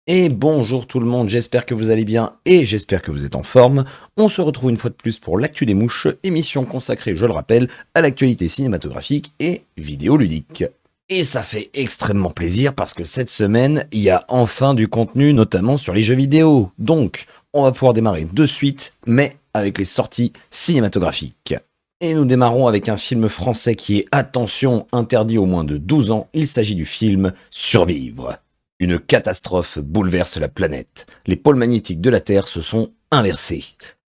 Et bonjour tout le monde, j'espère que vous allez bien et j'espère que vous êtes en forme. On se retrouve une fois de plus pour l'Actu des Mouches, émission consacrée, je le rappelle, à l'actualité cinématographique et vidéoludique. Et ça fait extrêmement plaisir parce que cette semaine, il y a enfin du contenu, notamment sur les jeux vidéo. Donc, on va pouvoir démarrer de suite, mais avec les sorties cinématographiques. Et nous démarrons avec un film français qui est, attention, interdit aux moins de 12 ans. Il s'agit du film Survivre. Une catastrophe bouleverse la planète. Les pôles magnétiques de la Terre se sont inversés.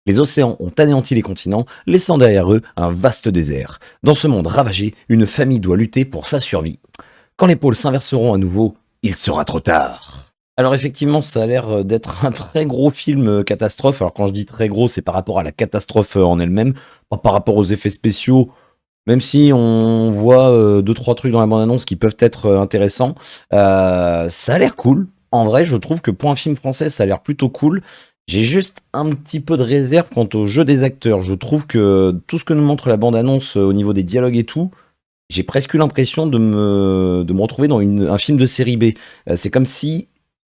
Les océans ont anéanti les continents, laissant derrière eux un vaste désert. Dans ce monde ravagé, une famille doit lutter pour sa survie. Quand les pôles s'inverseront à nouveau, il sera trop tard. Alors effectivement, ça a l'air d'être un très gros film catastrophe. Alors quand je dis très gros, c'est par rapport à la catastrophe en elle-même, pas par rapport aux effets spéciaux. Même si on voit deux trois trucs dans la bande-annonce qui peuvent être intéressants, ça a l'air cool. En vrai, je trouve que pour un film français, ça a l'air plutôt cool. J'ai juste un petit peu de réserve quant au jeu des acteurs. Je trouve que tout ce que nous montre la bande-annonce au niveau des dialogues et tout, j'ai presque eu l'impression de me retrouver dans un film de série B. C'est comme si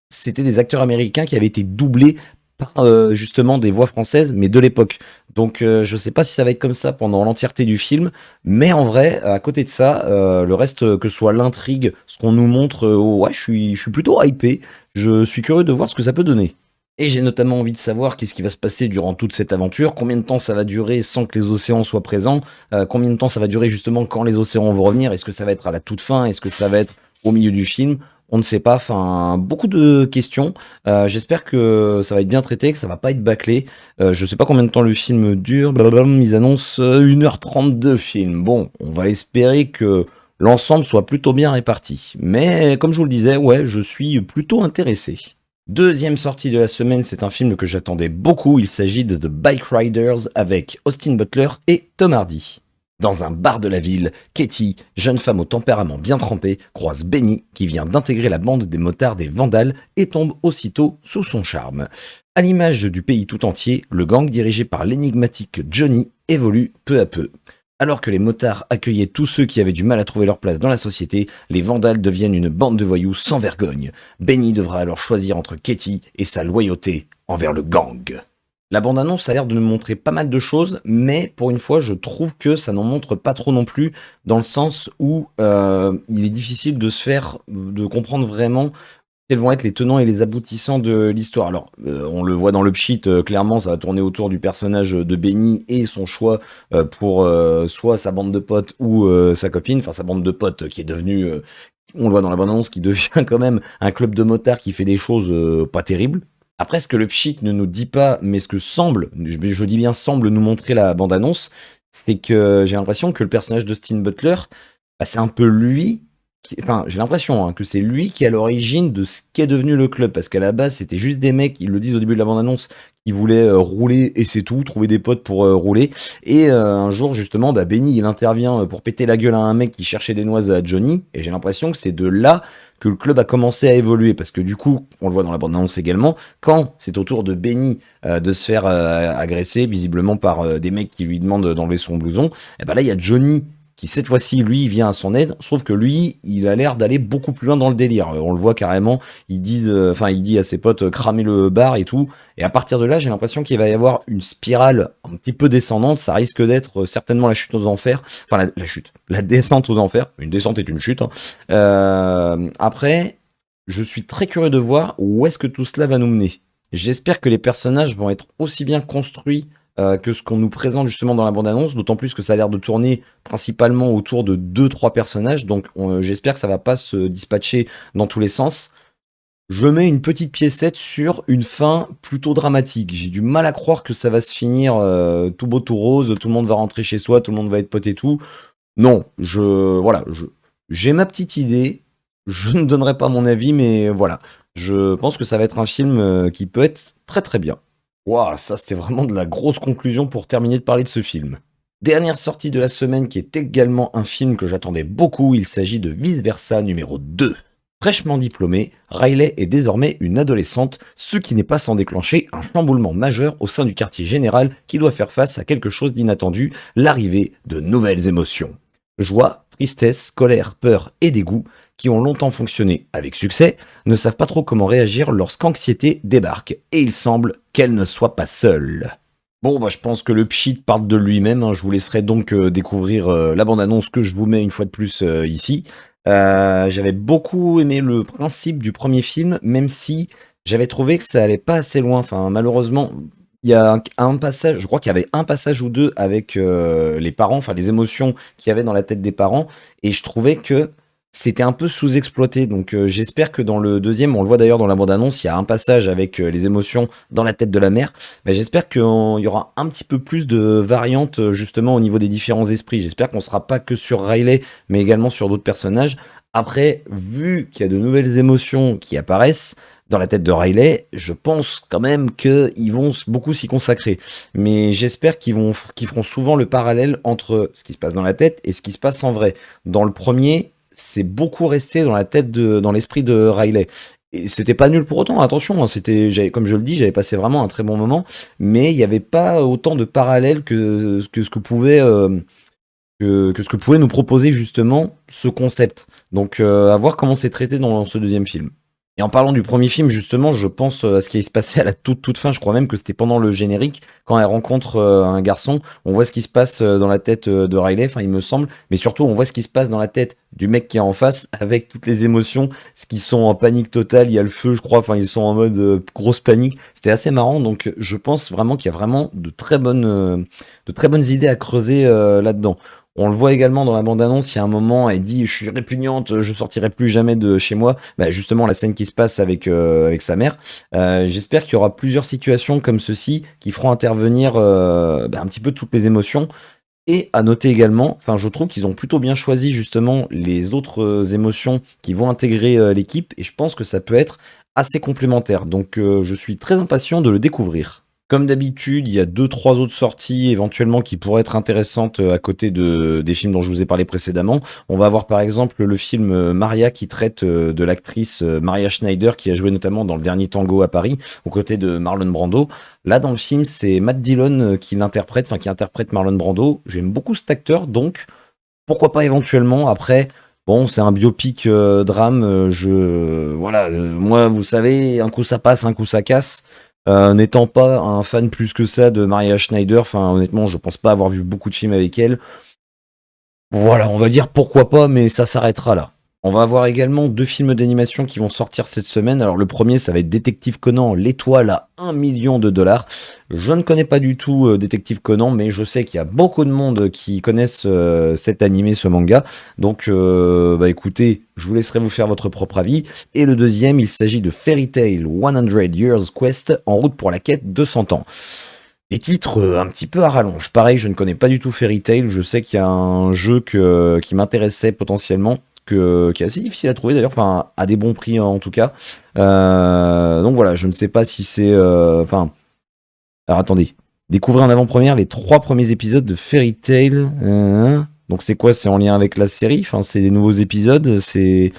c'était des acteurs américains qui avaient été doublés par justement des voix françaises, mais de l'époque. Donc je sais pas si ça va être comme ça pendant l'entièreté du film, mais en vrai, à côté de ça, le reste, que ce soit l'intrigue, ce qu'on nous montre, ouais, je suis plutôt hypé. Je suis curieux de voir ce que ça peut donner. Et j'ai notamment envie de savoir qu'est-ce qui va se passer durant toute cette aventure, combien de temps ça va durer sans que les océans soient présents, combien de temps ça va durer justement quand les océans vont revenir, est-ce que ça va être à la toute fin, est-ce que ça va être au milieu du film, on ne sait pas, enfin beaucoup de questions. J'espère que ça va être bien traité, que ça va pas être bâclé. Je sais pas combien de temps le film dure, blablabla, ils annoncent 1h32 film. Bon, on va espérer que l'ensemble soit plutôt bien réparti. Mais comme je vous le disais, ouais, je suis plutôt intéressé. Deuxième sortie de la semaine, c'est un film que j'attendais beaucoup. Il s'agit de The Bike Riders avec Austin Butler et Tom Hardy. Dans un bar de la ville, Katie, jeune femme au tempérament bien trempé, croise Benny qui vient d'intégrer la bande des motards des Vandales et tombe aussitôt sous son charme. À l'image du pays tout entier, le gang dirigé par l'énigmatique Johnny évolue peu à peu. Alors que les motards accueillaient tous ceux qui avaient du mal à trouver leur place dans la société, les Vandales deviennent une bande de voyous sans vergogne. Benny devra alors choisir entre Katie et sa loyauté envers le gang. La bande-annonce a l'air de nous montrer pas mal de choses, mais pour une fois, je trouve que ça n'en montre pas trop non plus, dans le sens où il est difficile de comprendre vraiment quels vont être les tenants et les aboutissants de l'histoire. Alors, on le voit dans le pchit, clairement, ça va tourner autour du personnage de Benny et son choix pour soit sa bande de potes ou sa copine, enfin sa bande de potes qui est devenue, on le voit dans la bande-annonce, qui devient quand même un club de motards qui fait des choses pas terribles. Après, ce que le pchit ne nous dit pas, mais ce que semble, je dis bien semble nous montrer la bande-annonce, c'est que j'ai l'impression que le personnage d'Austin Butler, bah, c'est un peu lui enfin, j'ai l'impression que c'est lui qui est à l'origine de ce qu'est devenu le club, parce qu'à la base, c'était juste des mecs, ils le disent au début de la bande-annonce, qui voulaient rouler et c'est tout, trouver des potes pour rouler. Et un jour, justement, bah, Benny, il intervient pour péter la gueule à un mec qui cherchait des noises à Johnny, et j'ai l'impression que c'est de là que le club a commencé à évoluer, parce que du coup, on le voit dans la bande-annonce également, quand c'est au tour de Benny de se faire agresser, visiblement par des mecs qui lui demandent d'enlever son blouson, et ben là, il y a Johnny qui cette fois-ci, lui, vient à son aide, sauf que lui, il a l'air d'aller beaucoup plus loin dans le délire. On le voit carrément, il dit à ses potes, cramer le bar et tout, et à partir de là, j'ai l'impression qu'il va y avoir une spirale un petit peu descendante, ça risque d'être certainement la chute aux enfers, enfin la chute, la descente aux enfers, une descente est une chute, hein. Après, je suis très curieux de voir où est-ce que tout cela va nous mener. J'espère que les personnages vont être aussi bien construits que ce qu'on nous présente justement dans la bande-annonce, d'autant plus que ça a l'air de tourner principalement autour de deux trois personnages, donc j'espère que ça va pas se dispatcher dans tous les sens. Je mets une petite piécette sur une fin plutôt dramatique. J'ai du mal à croire que ça va se finir tout beau tout rose, tout le monde va rentrer chez soi, tout le monde va être pote et tout. Non, j'ai ma petite idée. Je ne donnerai pas mon avis, mais voilà. Je pense que ça va être un film qui peut être très très bien. Waouh, ça c'était vraiment de la grosse conclusion pour terminer de parler de ce film. Dernière sortie de la semaine qui est également un film que j'attendais beaucoup, il s'agit de Vice Versa numéro 2. Fraîchement diplômée, Riley est désormais une adolescente, ce qui n'est pas sans déclencher un chamboulement majeur au sein du quartier général qui doit faire face à quelque chose d'inattendu, l'arrivée de nouvelles émotions. Joie, tristesse, colère, peur et dégoût, qui ont longtemps fonctionné avec succès, ne savent pas trop comment réagir lorsqu'anxiété débarque, et il semble qu'elle ne soit pas seule. Bon, bah, je pense que le pchit parle de lui-même, hein. Je vous laisserai donc découvrir la bande-annonce que je vous mets une fois de plus ici. J'avais beaucoup aimé le principe du premier film, même si j'avais trouvé que ça allait pas assez loin. Enfin, malheureusement, il y a un passage, je crois qu'il y avait un passage ou deux avec les parents, enfin les émotions qu'il y avait dans la tête des parents, et je trouvais que c'était un peu sous-exploité. Donc j'espère que dans le deuxième, on le voit d'ailleurs dans la bande-annonce, il y a un passage avec les émotions dans la tête de la mère. Mais j'espère qu'il y aura un petit peu plus de variantes justement au niveau des différents esprits. J'espère qu'on sera pas que sur Riley, mais également sur d'autres personnages. Après, vu qu'il y a de nouvelles émotions qui apparaissent dans la tête de Riley, je pense quand même qu'ils vont beaucoup s'y consacrer. Mais j'espère qu'ils feront souvent le parallèle entre ce qui se passe dans la tête et ce qui se passe en vrai. Dans le premier, c'est beaucoup resté dans la tête dans l'esprit de Riley. Et c'était pas nul pour autant, attention, hein, comme je le dis, j'avais passé vraiment un très bon moment, mais il n'y avait pas autant de parallèles que ce que pouvait que ce que pouvait nous proposer justement ce concept. Donc à voir comment c'est traité dans ce deuxième film. Et en parlant du premier film, justement, je pense à ce qui se passait à la toute fin. Je crois même que c'était pendant le générique, quand elle rencontre un garçon. On voit ce qui se passe dans la tête de Riley, enfin, il me semble. Mais surtout, on voit ce qui se passe dans la tête du mec qui est en face, avec toutes les émotions, ce qui sont en panique totale. Il y a le feu, je crois. Enfin, ils sont en mode grosse panique. C'était assez marrant. Donc, je pense vraiment qu'il y a vraiment de très bonnes idées à creuser là-dedans. On le voit également dans la bande-annonce, il y a un moment, elle dit « Je suis répugnante, je sortirai plus jamais de chez moi ». Bah, justement, la scène qui se passe avec sa mère. J'espère qu'il y aura plusieurs situations comme ceci qui feront intervenir un petit peu toutes les émotions. Et à noter également, enfin, je trouve qu'ils ont plutôt bien choisi justement les autres émotions qui vont intégrer l'équipe. Et je pense que ça peut être assez complémentaire. Donc je suis très impatient de le découvrir. Comme d'habitude, il y a 2-3 autres sorties éventuellement qui pourraient être intéressantes à côté des films dont je vous ai parlé précédemment. On va avoir par exemple le film Maria qui traite de l'actrice Maria Schneider qui a joué notamment dans Le Dernier Tango à Paris aux côtés de Marlon Brando. Là dans le film c'est Matt Dillon qui interprète Marlon Brando. J'aime beaucoup cet acteur donc pourquoi pas éventuellement. Après bon, c'est un biopic drame. Moi, vous savez, un coup ça passe, un coup ça casse. N'étant pas un fan plus que ça de Maria Schneider, enfin honnêtement, je pense pas avoir vu beaucoup de films avec elle. Voilà, on va dire pourquoi pas, mais ça s'arrêtera là. On va avoir également 2 films d'animation qui vont sortir cette semaine. Alors le premier, ça va être Détective Conan, l'étoile à 1 million de dollars. Je ne connais pas du tout Détective Conan, mais je sais qu'il y a beaucoup de monde qui connaissent cet animé, ce manga. Donc écoutez, je vous laisserai vous faire votre propre avis. Et le deuxième, il s'agit de Fairy Tail 100 Years Quest, en route pour la quête de 100 ans. Des titres un petit peu à rallonge. Pareil, je ne connais pas du tout Fairy Tail. Je sais qu'il y a un jeu qui m'intéressait potentiellement, qui est assez difficile à trouver d'ailleurs, enfin à des bons prix en tout cas. Donc voilà, je ne sais pas si c'est... alors attendez, découvrez en avant-première les 3 premiers épisodes de Fairy Tail. Donc c'est quoi? C'est en lien avec la série? Enfin, c'est des nouveaux épisodes? C'est...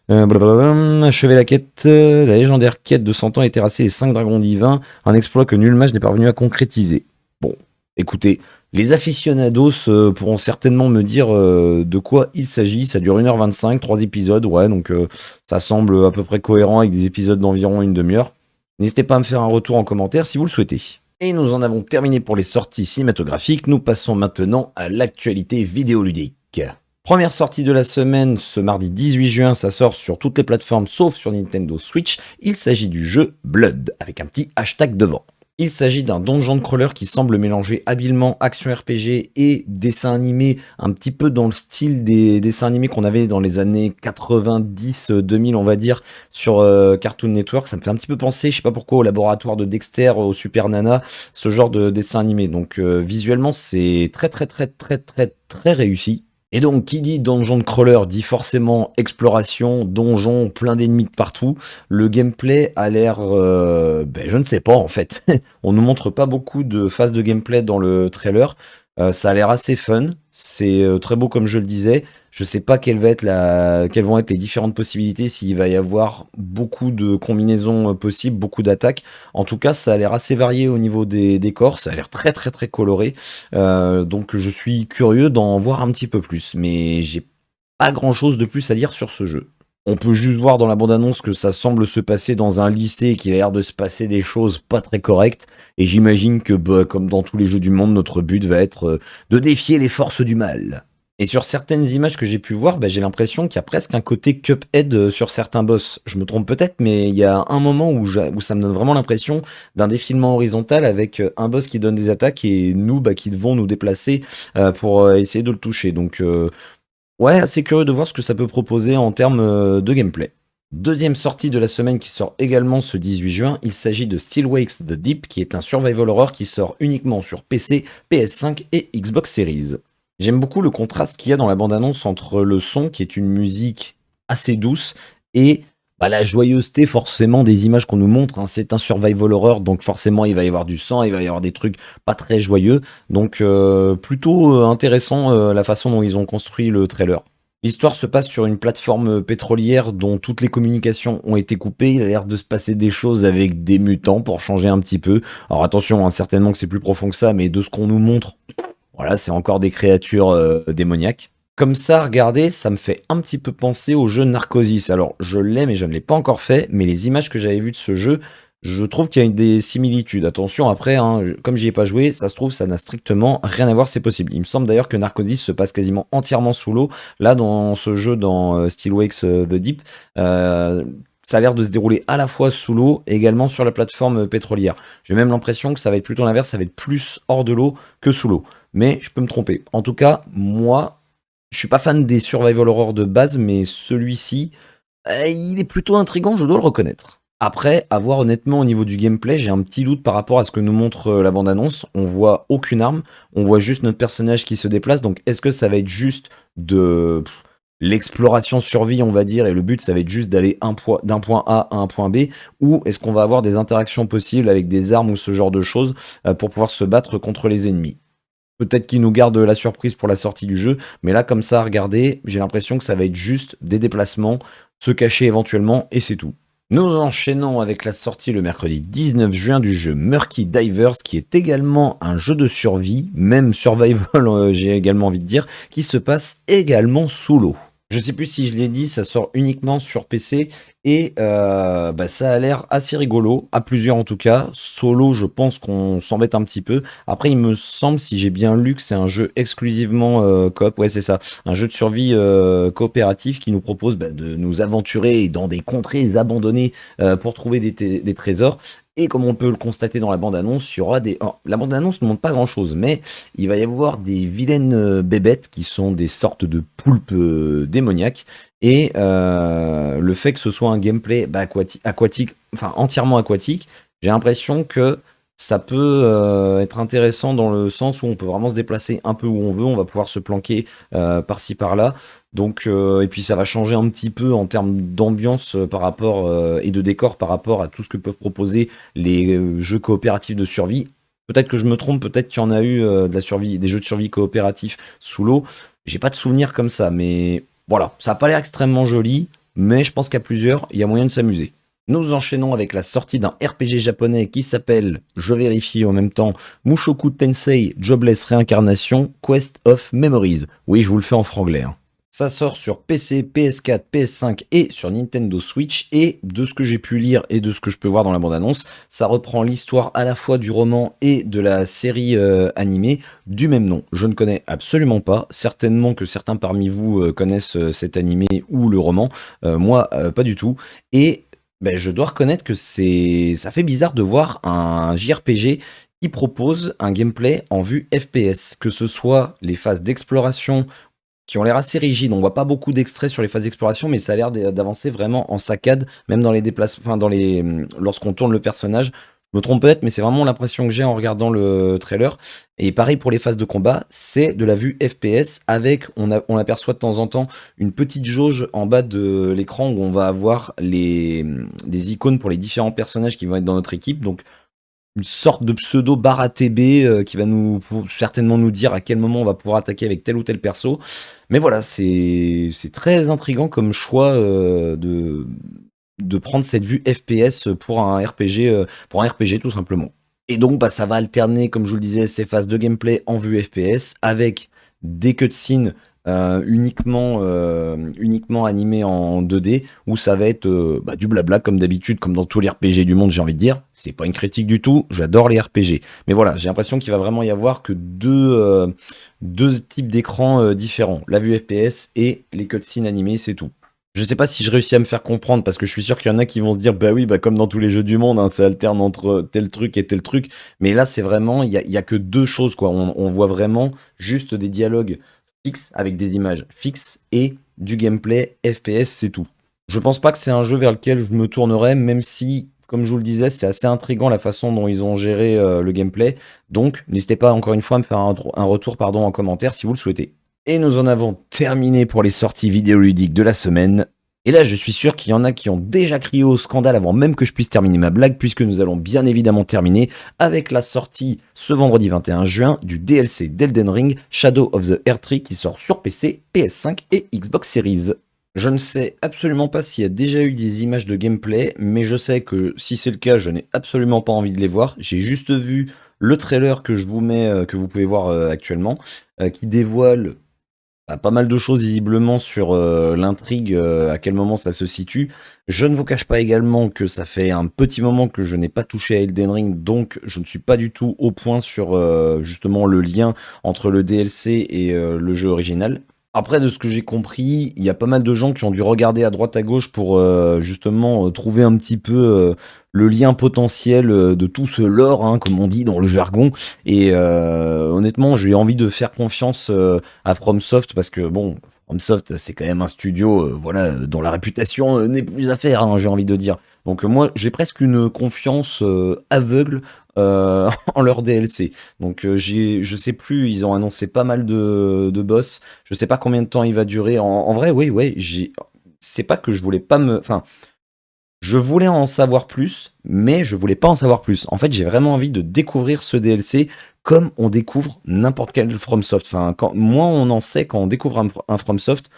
achever la quête, la légendaire quête de 100 ans et terrasser les 5 dragons divins, un exploit que nul mage n'est parvenu à concrétiser. Bon, écoutez, les aficionados pourront certainement me dire de quoi il s'agit. Ça dure 1h25, 3 épisodes, ouais, donc ça semble à peu près cohérent avec des épisodes d'environ une demi-heure. N'hésitez pas à me faire un retour en commentaire si vous le souhaitez. Et nous en avons terminé pour les sorties cinématographiques. Nous passons maintenant à l'actualité vidéoludique. Première sortie de la semaine, ce mardi 18 juin, ça sort sur toutes les plateformes sauf sur Nintendo Switch. Il s'agit du jeu Blood, avec un petit hashtag devant. Il s'agit d'un dungeon crawler qui semble mélanger habilement action RPG et dessin animé, un petit peu dans le style des dessins animés qu'on avait dans les années 90-2000, on va dire, sur Cartoon Network. Ça me fait un petit peu penser, je sais pas pourquoi, au laboratoire de Dexter, au Super Nana, ce genre de dessin animé. Donc visuellement, c'est très très très très très très réussi. Et donc, qui dit dungeon crawler dit forcément exploration, donjon, plein d'ennemis de partout. Le gameplay a l'air... je ne sais pas en fait. On nous montre pas beaucoup de phases de gameplay dans le trailer. Ça a l'air assez fun. C'est très beau comme je le disais. Je sais pas quelles vont être les différentes possibilités, s'il va y avoir beaucoup de combinaisons possibles, beaucoup d'attaques. En tout cas, ça a l'air assez varié au niveau des décors. Ça a l'air très très très coloré. Donc je suis curieux d'en voir un petit peu plus. Mais j'ai pas grand chose de plus à dire sur ce jeu. On peut juste voir dans la bande-annonce que ça semble se passer dans un lycée, qu'il a l'air de se passer des choses pas très correctes. Et j'imagine que, bah, comme dans tous les jeux du monde, notre but va être de défier les forces du mal. Et sur certaines images que j'ai pu voir, bah, j'ai l'impression qu'il y a presque un côté Cuphead sur certains boss. Je me trompe peut-être, mais il y a un moment où ça me donne vraiment l'impression d'un défilement horizontal avec un boss qui donne des attaques et nous bah, qui devons nous déplacer pour essayer de le toucher. Donc ouais, assez curieux de voir ce que ça peut proposer en termes de gameplay. Deuxième sortie de la semaine qui sort également ce 18 juin, il s'agit de Still Wakes the Deep, qui est un survival horror qui sort uniquement sur PC, PS5 et Xbox Series. J'aime beaucoup le contraste qu'il y a dans la bande-annonce entre le son, qui est une musique assez douce, et bah, la joyeuseté forcément des images qu'on nous montre. Hein. C'est un survival horror, donc forcément il va y avoir du sang, il va y avoir des trucs pas très joyeux. Donc plutôt intéressant la façon dont ils ont construit le trailer. L'histoire se passe sur une plateforme pétrolière dont toutes les communications ont été coupées. Il a l'air de se passer des choses avec des mutants pour changer un petit peu. Alors attention, hein, certainement que c'est plus profond que ça, mais de ce qu'on nous montre, voilà, c'est encore des créatures démoniaques. Comme ça, regardez, ça me fait un petit peu penser au jeu Narcosis. Alors, je l'ai, mais je ne l'ai pas encore fait. Mais les images que j'avais vues de ce jeu, je trouve qu'il y a des similitudes. Attention, après, hein, comme j'y ai pas joué, ça se trouve, ça n'a strictement rien à voir, c'est possible. Il me semble d'ailleurs que Narcosis se passe quasiment entièrement sous l'eau. Là, dans ce jeu, dans Still Wakes the Deep, ça a l'air de se dérouler à la fois sous l'eau et également sur la plateforme pétrolière. J'ai même l'impression que ça va être plutôt l'inverse, ça va être plus hors de l'eau que sous l'eau. Mais je peux me tromper. En tout cas, moi, je suis pas fan des survival horror de base, mais celui-ci, il est plutôt intriguant, je dois le reconnaître. Après, à voir honnêtement au niveau du gameplay, j'ai un petit doute par rapport à ce que nous montre la bande-annonce. On voit aucune arme, on voit juste notre personnage qui se déplace. Donc, est-ce que ça va être juste de l'exploration survie, on va dire, et le but, ça va être juste d'aller d'un point A à un point B, ou est-ce qu'on va avoir des interactions possibles avec des armes ou ce genre de choses pour pouvoir se battre contre les ennemis? Peut-être qu'ils nous gardent la surprise pour la sortie du jeu, mais là, comme ça, regardez, j'ai l'impression que ça va être juste des déplacements, se cacher éventuellement, et c'est tout. Nous enchaînons avec la sortie le mercredi 19 juin du jeu Murky Divers, qui est également un jeu de survie, même survival, j'ai également envie de dire, qui se passe également sous l'eau. Je sais plus si je l'ai dit, ça sort uniquement sur PC et bah, ça a l'air assez rigolo, à plusieurs en tout cas. Solo, je pense qu'on s'embête un petit peu. Après, il me semble, si j'ai bien lu, que c'est un jeu exclusivement coop. Ouais, c'est ça, un jeu de survie coopératif qui nous propose bah, de nous aventurer dans des contrées abandonnées pour trouver des trésors. Et comme on peut le constater dans la bande-annonce, il y aura des... oh, la bande-annonce ne montre pas grand-chose, mais il va y avoir des vilaines bébêtes qui sont des sortes de poulpes démoniaques. Et le fait que ce soit un gameplay bah, aquatique, enfin entièrement aquatique, j'ai l'impression que ça peut être intéressant dans le sens où on peut vraiment se déplacer un peu où on veut, on va pouvoir se planquer par-ci par-là. Donc, et puis ça va changer un petit peu en termes d'ambiance par rapport et de décor par rapport à tout ce que peuvent proposer les jeux coopératifs de survie. Peut-être que je me trompe, peut-être qu'il y en a eu de la survie, des jeux de survie coopératifs sous l'eau. J'ai pas de souvenir comme ça, mais voilà, ça a pas l'air extrêmement joli, mais je pense qu'à plusieurs, il y a moyen de s'amuser. Nous enchaînons avec la sortie d'un RPG japonais qui s'appelle, je vérifie en même temps, Mushoku Tensei Jobless Reincarnation Quest of Memories. Oui, je vous le fais en franglais. Hein. Ça sort sur PC, PS4, PS5 et sur Nintendo Switch. Et de ce que j'ai pu lire et de ce que je peux voir dans la bande-annonce, ça reprend l'histoire à la fois du roman et de la série animée du même nom. Je ne connais absolument pas. Certainement que certains parmi vous connaissent cet animé ou le roman. Moi, pas du tout. Et ben, je dois reconnaître que ça fait bizarre de voir un JRPG qui propose un gameplay en vue FPS, que ce soit les phases d'exploration qui ont l'air assez rigides. On voit pas beaucoup d'extraits sur les phases d'exploration, mais ça a l'air d'avancer vraiment en saccade, même dans les déplacements, enfin lorsqu'on tourne le personnage. Je me trompe peut-être, mais c'est vraiment l'impression que j'ai en regardant le trailer. Et pareil pour les phases de combat, c'est de la vue FPS avec, on aperçoit de temps en temps une petite jauge en bas de l'écran où on va avoir des icônes pour les différents personnages qui vont être dans notre équipe. Donc une sorte de pseudo barre ATB qui va certainement nous dire à quel moment on va pouvoir attaquer avec tel ou tel perso. Mais voilà, c'est très intriguant comme choix de prendre cette vue FPS pour un RPG tout simplement. Et donc bah, ça va alterner, comme je vous le disais, ces phases de gameplay en vue FPS avec des cutscenes uniquement animé en 2D, où ça va être du blabla comme d'habitude, comme dans tous les RPG du monde, j'ai envie de dire. C'est pas une critique du tout, j'adore les RPG. Mais voilà, j'ai l'impression qu'il va vraiment y avoir que deux types d'écrans différents. La vue FPS et les cutscenes animées, c'est tout. Je sais pas si je réussis à me faire comprendre, parce que je suis sûr qu'il y en a qui vont se dire, bah oui, bah comme dans tous les jeux du monde, hein, ça alterne entre tel truc et tel truc. Mais là, c'est vraiment, il y a que deux choses, quoi. On voit vraiment juste des dialogues fixes avec des images fixes et du gameplay FPS, c'est tout. Je pense pas que c'est un jeu vers lequel je me tournerai, même si, comme je vous le disais, c'est assez intriguant la façon dont ils ont géré le gameplay. Donc, n'hésitez pas encore une fois à me faire un retour en commentaire si vous le souhaitez. Et nous en avons terminé pour les sorties vidéoludiques de la semaine. Et là, je suis sûr qu'il y en a qui ont déjà crié au scandale avant même que je puisse terminer ma blague, puisque nous allons bien évidemment terminer avec la sortie ce vendredi 21 juin du DLC d'Elden Ring Shadow of the Erdtree qui sort sur PC, PS5 et Xbox Series. Je ne sais absolument pas s'il y a déjà eu des images de gameplay, mais je sais que si c'est le cas, je n'ai absolument pas envie de les voir. J'ai juste vu le trailer que je vous mets, que vous pouvez voir actuellement, qui dévoile pas mal de choses visiblement sur l'intrigue, à quel moment ça se situe. Je ne vous cache pas également que ça fait un petit moment que je n'ai pas touché à Elden Ring, donc je ne suis pas du tout au point sur justement le lien entre le DLC et le jeu original. Après, de ce que j'ai compris, il y a pas mal de gens qui ont dû regarder à droite à gauche pour justement trouver un petit peu le lien potentiel de tout ce lore, hein, comme on dit dans le jargon. Et honnêtement, j'ai envie de faire confiance à FromSoft parce que bon, FromSoft, c'est quand même un studio, voilà, dont la réputation n'est plus à faire, hein, j'ai envie de dire. Donc moi, j'ai presque une confiance aveugle en leur DLC. Donc je sais plus, ils ont annoncé pas mal de boss. Je sais pas combien de temps il va durer. En vrai, oui, ouais, c'est pas que je voulais pas me, enfin, je voulais en savoir plus, mais je voulais pas en savoir plus. En fait, j'ai vraiment envie de découvrir ce DLC comme on découvre n'importe quel FromSoft. Enfin, moins on en sait quand on découvre un FromSoft,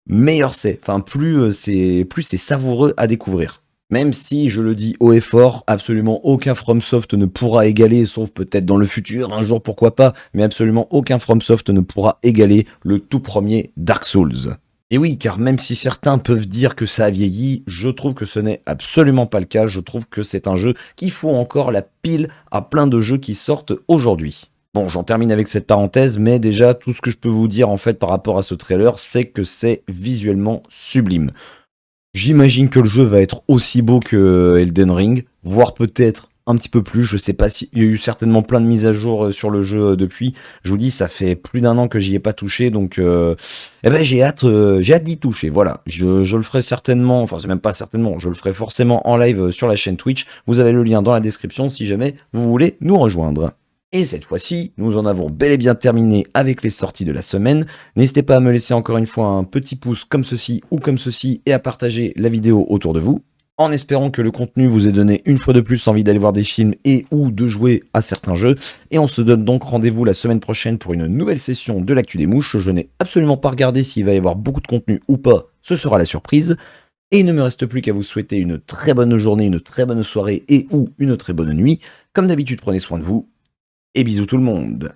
meilleur c'est. Enfin, plus c'est savoureux à découvrir. Même si, je le dis haut et fort, absolument aucun FromSoft ne pourra égaler, sauf peut-être dans le futur, un jour pourquoi pas, mais absolument aucun FromSoft ne pourra égaler le tout premier Dark Souls. Et oui, car même si certains peuvent dire que ça a vieilli, je trouve que ce n'est absolument pas le cas. Je trouve que c'est un jeu qui faut encore la pile à plein de jeux qui sortent aujourd'hui. Bon, j'en termine avec cette parenthèse, mais déjà, tout ce que je peux vous dire en fait par rapport à ce trailer, c'est que c'est visuellement sublime. J'imagine que le jeu va être aussi beau que Elden Ring, voire peut-être un petit peu plus. Je sais pas si il y a eu certainement plein de mises à jour sur le jeu depuis. Je vous dis, ça fait plus d'un an que j'y ai pas touché, donc j'ai hâte d'y toucher. Voilà, je le ferai certainement, enfin c'est même pas certainement, je le ferai forcément en live sur la chaîne Twitch. Vous avez le lien dans la description si jamais vous voulez nous rejoindre. Et cette fois-ci, nous en avons bel et bien terminé avec les sorties de la semaine. N'hésitez pas à me laisser encore une fois un petit pouce comme ceci ou comme ceci et à partager la vidéo autour de vous. En espérant que le contenu vous ait donné une fois de plus envie d'aller voir des films et ou de jouer à certains jeux. Et on se donne donc rendez-vous la semaine prochaine pour une nouvelle session de l'actu des mouches. Je n'ai absolument pas regardé s'il va y avoir beaucoup de contenu ou pas, ce sera la surprise. Et il ne me reste plus qu'à vous souhaiter une très bonne journée, une très bonne soirée et ou une très bonne nuit. Comme d'habitude, prenez soin de vous. Et bisous tout le monde.